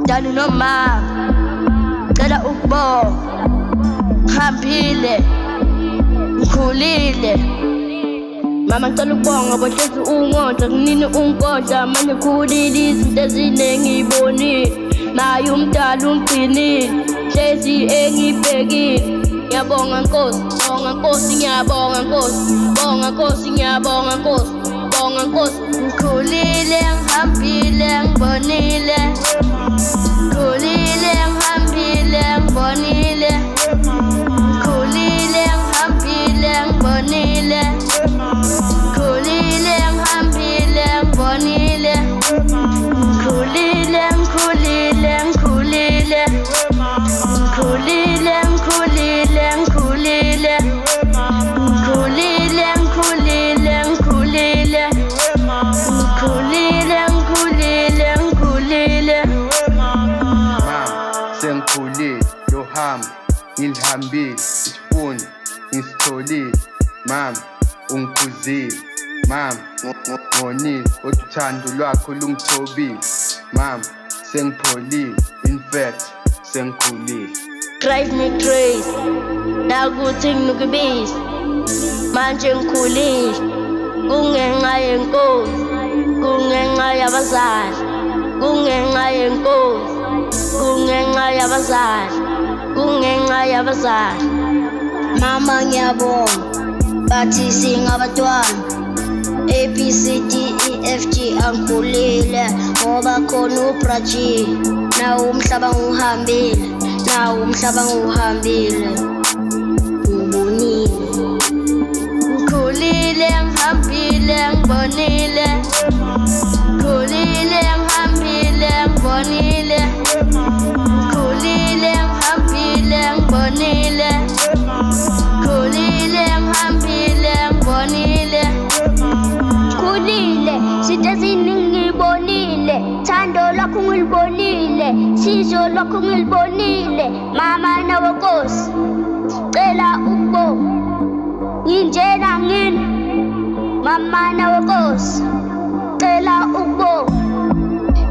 Dani noma cela ukubonga ngihambile ngikhulile mama ngicela ukubonga bohlezi ungondla kunini ungondla manje khulile izinto eziningi ngibonile naye umdala ungcinile hlezi engibhekile ngiyabonga Nkosi bonga Nkosi ngiyabonga Nkosi bonga Nkosi ngiyabonga Nkosi bonga Nkosi ngikhulile ngihambile ngibonile Khulile ngihambile ngibonile Khulile ngihambile ngibonile Khulile ngihambile ngibonile Khulile ngikhulile ngikhulile Ngikhulile ngikhulile ngikhulile Ngikhulile ngikhulile ngikhulile Ngikhulile ngikhulile ngikhulile Sengikhulile lo hambo ngilihambile isifundo ngisitholile mama ungikhuzile mama ngonile uthando lwakho lungithobile mama sengipholile in fact sengikhulile Drive me crazy nakuthi nginukubisi manje ngikhulile kungenxa yenkosi kungenxa yabazali kungenxa yenkosi kungenxa yabazali kungenxa yabazali mama ngiyabonga bathi singabantwana A B C D E F G angikhulile ngoba khona uBraji nawo umhlaba ngiuhambile nawo umhlaba ngiuhambile ngibonile ngikhulile ngihambile ngibonile ngikhulile ngihambile ngibonile ngikhulile ngihambile ngibonile ngikhulile ngihambile ngibonile khulile zinto eziningi ngibonile thando lwakho ngilibonile sizo lwakho ngilibonile mama nawe Nkosi cela ukubonga nginjena ngini mama nawe Nkosi cela ukubonga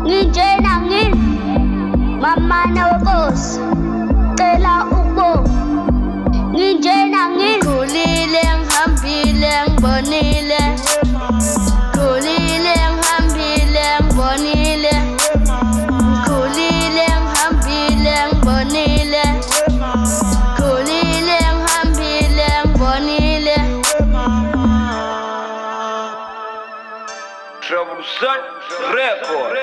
nginjena ngini mama nawe Nkosi cela ukubonga nginjena ngini khulile ngihambile ngibonile khulile ngihambile ngibonile khulile ngihambile ngibonile khulile ngihambile ngibonile Revolution Record.